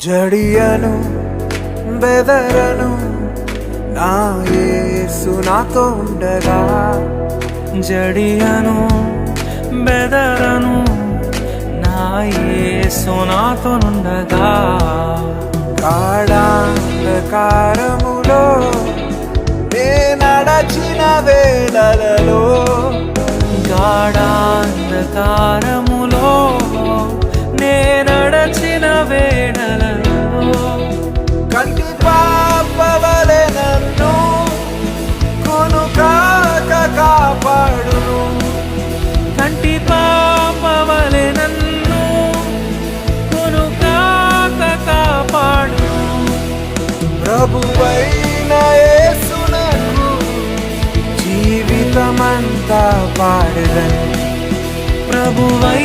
జడియను బెదరను నా యేసు నాతో ఉండగా, జడియను బెదరను నా యేసు నాతో నుండగా, గాఢాంధకారములో నే నడచిన వేళలలో, గాఢాంధకారములో నే నడచిన వేళలలో, కంటి పాపవలె నన్ను కొనుకాక కాపాడును, కంటి పాపవలె నన్ను కొనుకాక కాపాడు, ప్రభువైన యేసునకు జీవితమంతా పాడెదను, ప్రభువై